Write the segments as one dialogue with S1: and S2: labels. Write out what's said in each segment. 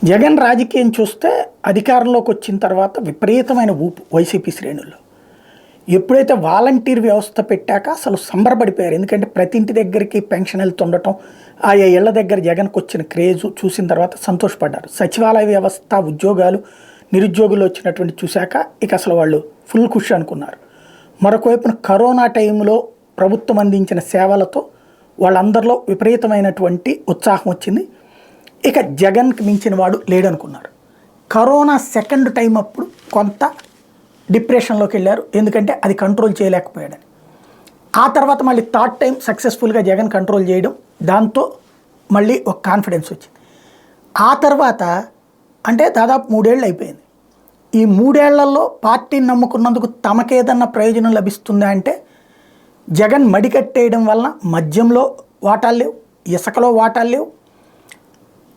S1: జగన్ రాజకీయం చూస్తే అధికారంలోకి వచ్చిన తర్వాత విపరీతమైన ఊపు వైసీపీ శ్రేణుల్లో. ఎప్పుడైతే వాలంటీర్ వ్యవస్థ పెట్టాక అసలు సంబరపడిపోయారు. ఎందుకంటే ప్రతి ఇంటి దగ్గరికి పెన్షన్ వెళ్తుండటం, ఆయా ఇళ్ల దగ్గర జగన్కి వచ్చిన క్రేజు చూసిన తర్వాత సంతోషపడ్డారు. సచివాలయ వ్యవస్థ, ఉద్యోగాలు, నిరుద్యోగులు వచ్చినటువంటి చూశాక ఇక అసలు వాళ్ళు ఫుల్ ఖుషి అనుకున్నారు. మరొక వైపున కరోనా టైంలో ప్రభుత్వం అందించిన సేవలతో వాళ్ళందరిలో విపరీతమైనటువంటి ఉత్సాహం వచ్చింది. ఇక జగన్కి మించిన వాడు లేడనుకున్నారు. కరోనా సెకండ్ టైం అప్పుడు కొంత డిప్రెషన్లోకి వెళ్ళారు. ఎందుకంటే అది కంట్రోల్ చేయలేకపోయాడని. ఆ తర్వాత మళ్ళీ థర్డ్ టైం సక్సెస్ఫుల్గా జగన్ కంట్రోల్ చేయడం, దాంతో మళ్ళీ ఒక కాన్ఫిడెన్స్ వచ్చింది. ఆ తర్వాత అంటే దాదాపు 3 ఏళ్ళు అయిపోయింది. ఈ 3 ఏళ్లలో పార్టీని నమ్ముకున్నందుకు తమకేదన్నా ప్రయోజనం లభిస్తుందా అంటే జగన్ మడికట్టేయడం వలన మద్యంలో వాటాలు లేవు, ఇసుకలో వాటాలు లేవు,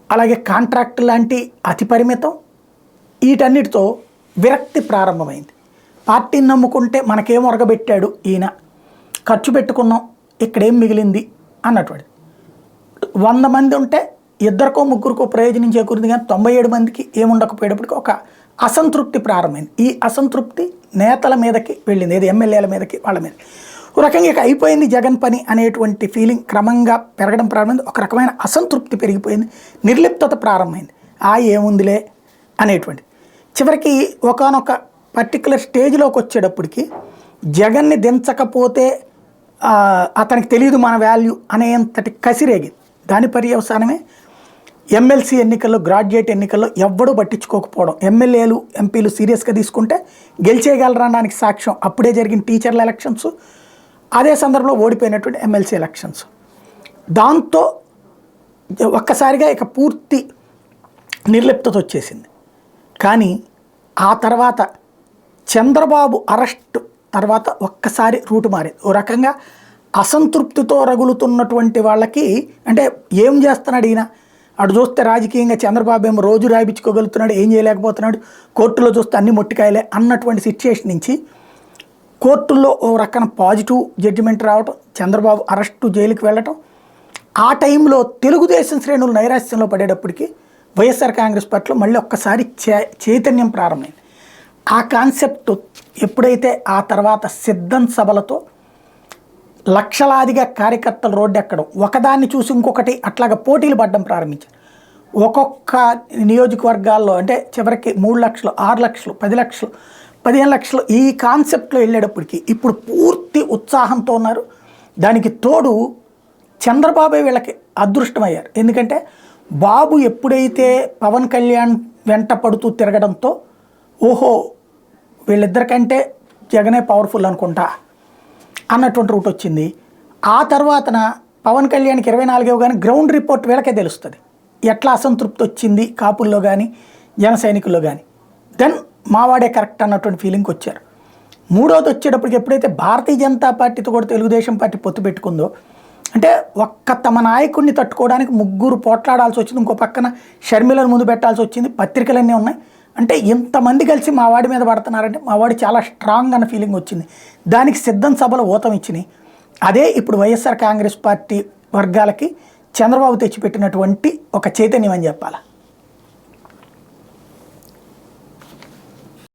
S1: అలాగే కాంట్రాక్ట్ లాంటి అతి పరిమితం, వీటన్నిటితో విరక్తి ప్రారంభమైంది. పార్టీని నమ్ముకుంటే మనకేం ఒరగబెట్టాడు ఈయన, ఖర్చు పెట్టుకున్నాం, ఇక్కడేం మిగిలింది అన్నటువంటి. 100 మంది ఉంటే 2కో 3కో ప్రయోజనం చేకూరింది, కానీ 97 మందికి ఏముండకపోయేటప్పటికి ఒక అసంతృప్తి ప్రారంభమైంది. ఈ అసంతృప్తి నేతల మీదకి వెళ్ళింది, ఏది ఎమ్మెల్యేల మీదకి, వాళ్ళ మీద. ఒక రకంగా ఇక అయిపోయింది జగన్ పని అనేటువంటి ఫీలింగ్ క్రమంగా పెరగడం ప్రారంభమైంది. ఒక రకమైన అసంతృప్తి పెరిగిపోయింది, నిర్లిప్తత ప్రారంభమైంది. ఏముందిలే అనేటువంటి. చివరికి ఒకానొక పర్టికులర్ స్టేజ్లోకి వచ్చేటప్పటికి జగన్ని దించకపోతే అతనికి తెలియదు మన వాల్యూ అనేంతటి కసిరేగింది. దాని పర్యవసానమే ఎమ్మెల్సీ ఎన్నికల్లో, గ్రాడ్యుయేట్ ఎన్నికల్లో ఎవ్వడూ పట్టించుకోకపోవడం, ఎమ్మెల్యేలు ఎంపీలు సీరియస్గా తీసుకుంటే గెలిచేయగలరనడానికి సాక్ష్యం అప్పుడే జరిగిన టీచర్ల ఎలక్షన్స్, అదే సందర్భంలో ఓడిపోయినటువంటి ఎమ్మెల్సీ ఎలక్షన్స్. దాంతో ఒక్కసారిగా ఇక పూర్తి నిర్లిప్తత వచ్చేసింది. కానీ ఆ తర్వాత చంద్రబాబు అరెస్ట్ తర్వాత ఒక్కసారి రూటు మారింది. ఓ రకంగా అసంతృప్తితో రగులుతున్నటువంటి వాళ్ళకి, అంటే ఏం చేస్తున్నాడు ఈయన, అటు చూస్తే రాజకీయంగా చంద్రబాబు ఏమో రోజు రాయించుకోగలుగుతున్నాడు, ఏం చేయలేకపోతున్నాడు, కోర్టులో చూస్తే అన్ని మొట్టికాయలే అన్నటువంటి సిచ్యుయేషన్ నుంచి కోర్టుల్లో ఓ రకం పాజిటివ్ జడ్జిమెంట్ రావటం, చంద్రబాబు అరెస్టు, జైలుకి వెళ్ళటం. ఆ టైంలో తెలుగుదేశం శ్రేణులు నైరాశ్యంలో పడేటప్పటికి వైఎస్ఆర్ కాంగ్రెస్ పార్టీలో మళ్ళీ ఒక్కసారి చైతన్యం ప్రారంభమైంది. ఆ కాన్సెప్ట్ ఎప్పుడైతే ఆ తర్వాత సిద్ధం సభలతో లక్షలాదిగా కార్యకర్తలు రోడ్డు ఎక్కడం, ఒకదాన్ని చూసి ఇంకొకటి అట్లాగా పోటీలు పడడం ప్రారంభించారు. ఒక్కొక్క నియోజకవర్గాల్లో అంటే చివరికి 3 లక్షలు, 6 లక్షలు, 10 లక్షలు, 15 లక్షలు ఈ కాన్సెప్ట్లో వెళ్ళేటప్పటికి ఇప్పుడు పూర్తి ఉత్సాహంతో ఉన్నారు. దానికి తోడు చంద్రబాబు వీళ్ళకి అదృష్టమయ్యారు. ఎందుకంటే బాబు ఎప్పుడైతే పవన్ కళ్యాణ్ వెంట పడుతూ తిరగడంతో ఓహో వీళ్ళిద్దరికంటే జగనే పవర్ఫుల్ అనుకుంటా అన్నటువంటి రూట్ వచ్చింది. ఆ తర్వాతన పవన్ కళ్యాణ్కి 24 కానీ గ్రౌండ్ రిపోర్ట్ వీళ్ళకే తెలుస్తుంది ఎట్లా అసంతృప్తి వచ్చింది కాపుల్లో కానీ జన సైనికుల్లో కానీ. దెన్ మావాడే కరెక్ట్ అన్నటువంటి ఫీలింగ్కి వచ్చారు. మూడోది వచ్చేటప్పటికి ఎప్పుడైతే భారతీయ జనతా పార్టీతో కూడా తెలుగుదేశం పార్టీ పొత్తు పెట్టుకుందో, అంటే తమ నాయకుడిని తట్టుకోవడానికి 3 పోట్లాడాల్సి వచ్చింది. ఇంకో పక్కన షర్మిలను ముందు పెట్టాల్సి వచ్చింది. పత్రికలన్నీ ఉన్నాయి. అంటే ఇంతమంది కలిసి మా వాడి మీద పడుతున్నారంటే మా వాడు చాలా స్ట్రాంగ్ అన్న ఫీలింగ్ వచ్చింది. దానికి సిద్ధం సభలు ఊతం ఇచ్చినాయి. అదే ఇప్పుడు వైఎస్ఆర్ కాంగ్రెస్ పార్టీ వర్గాలకి చంద్రబాబు తెచ్చిపెట్టినటువంటి ఒక చైతన్యం అని చెప్పాలి.